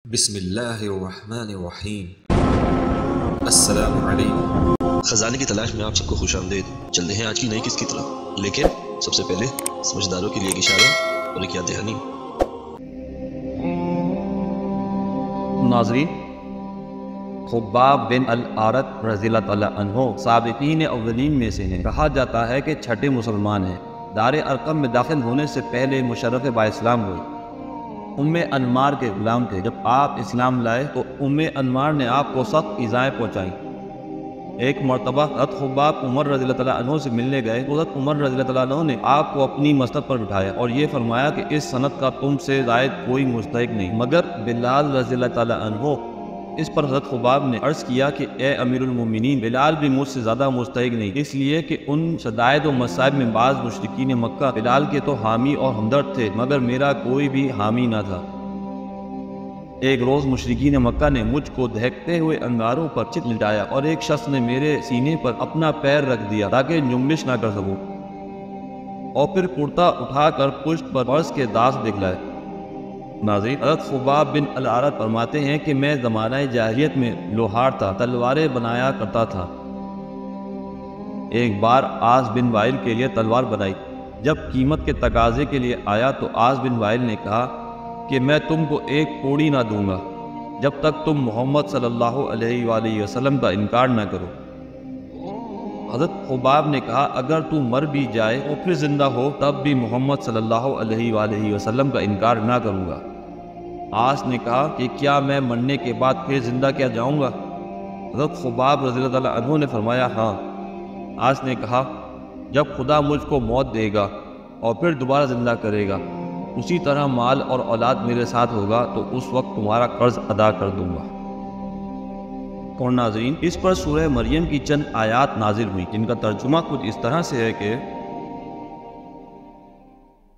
بسم اللہ الرحمن الرحیم۔ السلام علیکم۔ خزانے کی تلاش میں آپ سب کو خوش آمدید۔ چلتے ہیں آج کی نئی قسط کی طرف، لیکن سب سے پہلے سمجھداروں کے لیے ایک اشارہ اور ایک یاد دہانی۔ ناظرین، خباب بن الارت رضی اللہ تعالیٰ عنہ سابقین اولین میں سے ہیں۔ کہا جاتا ہے کہ چھٹے مسلمان ہیں۔ دار ارقم میں داخل ہونے سے پہلے مشرف با اسلام ہوئے۔ انمار کے غلام تھے۔ جب آپ اسلام لائے تو انمار نے آپ کو سخت ایذائیں پہنچائیں۔ ایک مرتبہ حضرت خباب عمر رضی اللہ تعالیٰ عنہ سے ملنے گئے تو حضرت عمر رضی اللہ تعالیٰ عنہ نے آپ کو اپنی مسند پر بٹھایا اور یہ فرمایا کہ اس سند کا تم سے زائد کوئی مستحق نہیں مگر بلال رضی اللہ تعالیٰ عنہ۔ اس پر حضرت خباب نے عرض کیا کہ اے امیر المومنین، بلال بھی مجھ سے زیادہ مستحق نہیں، اس لیے کہ ان شدائد و مصائب میں بعض مشرکین مکہ بلال کے تو حامی اور ہمدرد تھے مگر میرا کوئی بھی حامی نہ تھا۔ ایک روز مشرکین مکہ نے مجھ کو دہکتے ہوئے انگاروں پر چت لٹایا اور ایک شخص نے میرے سینے پر اپنا پیر رکھ دیا تاکہ جنبش نہ کر سکوں، اور پھر کرتا اٹھا کر پشت پر فرش کے داغ دکھلائے۔ ناظرین، حضرت خباب بن الارت فرماتے ہیں کہ میں زمانہ جاہلیت میں لوہار تھا، تلواریں بنایا کرتا تھا۔ ایک بار عاص بن وائل کے لیے تلوار بنائی۔ جب قیمت کے تقاضے کے لیے آیا تو عاص بن وائل نے کہا کہ میں تم کو ایک کوڑی نہ دوں گا جب تک تم محمد صلی اللہ علیہ وآلہ وسلم کا انکار نہ کرو۔ حضرت خباب نے کہا اگر تو مر بھی جائے اور پھر زندہ ہو تب بھی محمد صلی اللہ علیہ وآلہ وسلم کا انکار نہ کروں گا۔ عاص نے کہا کہ کیا میں مرنے کے بعد پھر زندہ کیا جاؤں گا؟ حضرت خباب رضی اللہ تعالیٰ عنہ نے فرمایا ہاں۔ عاص نے کہا جب خدا مجھ کو موت دے گا اور پھر دوبارہ زندہ کرے گا، اسی طرح مال اور اولاد میرے ساتھ ہوگا تو اس وقت تمہارا قرض ادا کر دوں گا۔ اور ناظرین، اس پر سورہ مریم کی چند آیات نازل ہوئی جن کا ترجمہ کچھ اس طرح سے ہے کہ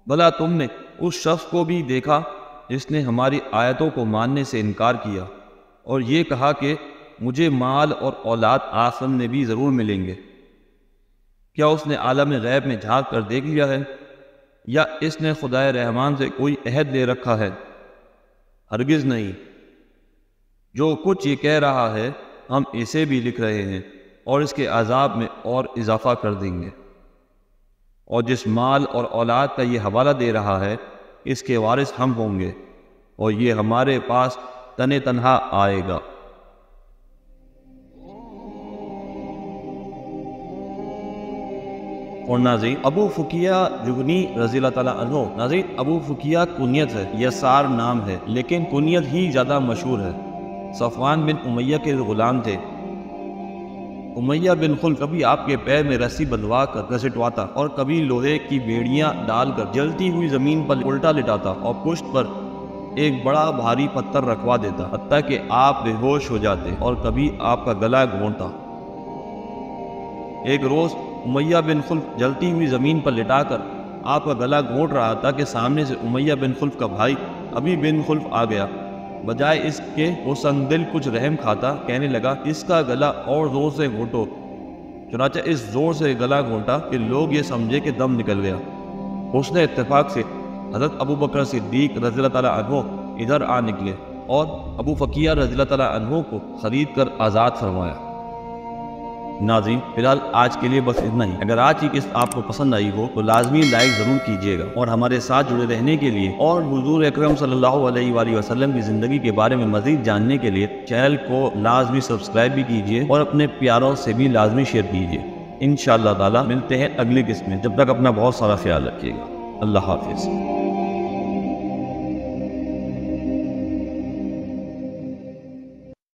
بھلا تم نے اس شخص کو بھی دیکھا جس نے ہماری آیتوں کو ماننے سے انکار کیا اور یہ کہا کہ مجھے مال اور اولاد آخرت میں بھی ضرور ملیں گے؟ کیا اس نے عالم غیب میں جھانک کر دیکھ لیا ہے یا اس نے خدائے رحمان سے کوئی عہد لے رکھا ہے؟ ہرگز نہیں۔ جو کچھ یہ کہہ رہا ہے ہم اسے بھی لکھ رہے ہیں اور اس کے عذاب میں اور اضافہ کر دیں گے، اور جس مال اور اولاد کا یہ حوالہ دے رہا ہے اس کے وارث ہم ہوں گے اور یہ ہمارے پاس تنہا آئے گا۔ اور ناظرین، ابو فقیہ جگنی رضی اللہ تعالیٰ عنہ، ناظرین ابو فقیہ کنیت ہے، یسار نام ہے لیکن کنیت ہی زیادہ مشہور ہے۔ صفوان بن امیہ کے غلام تھے۔ امیہ بن خلف کبھی آپ کے پیر میں رسی بندھوا کر گھسٹواتا اور کبھی لوہے کی بیڑیاں ڈال کر جلتی ہوئی زمین پر الٹا لٹاتا اور پشت پر ایک بڑا بھاری پتھر رکھوا دیتا حتیٰ کہ آپ بے ہوش ہو جاتے اور کبھی آپ کا گلا گھونٹتا۔ ایک روز امیہ بن خلف جلتی ہوئی زمین پر لٹا کر آپ کا گلا گھونٹ رہا تھا کہ سامنے سے امیہ بن خلف کا بھائی ابی بن خلف آ گیا۔ بجائے اس کے وہ سنگ دل کچھ رحم کھاتا کہنے لگا اس کا گلا اور زور سے گھونٹو۔ چنانچہ اس زور سے گلا گھونٹا کہ لوگ یہ سمجھے کہ دم نکل گیا۔ حسن اتفاق سے حضرت ابو بکر صدیق رضی اللہ تعالیٰ عنہ ادھر آ نکلے اور ابو فقیہ رضی اللہ تعالیٰ عنہ کو خرید کر آزاد فرمایا۔ ناظرین، فی الحال آج کے لیے بس اتنا ہی۔ اگر آج کی قسط آپ کو پسند آئی ہو تو لازمی لائک ضرور کیجیے گا، اور ہمارے ساتھ جڑے رہنے کے لیے اور حضور اکرم صلی اللہ علیہ وآلہ وسلم کی زندگی کے بارے میں مزید جاننے کے لیے چینل کو لازمی سبسکرائب بھی کیجیے اور اپنے پیاروں سے بھی لازمی شیئر کیجیے۔ انشاءاللہ تعالی ملتے ہیں اگلی قسط میں، جب تک اپنا بہت سارا خیال رکھیے گا۔ اللہ حافظ۔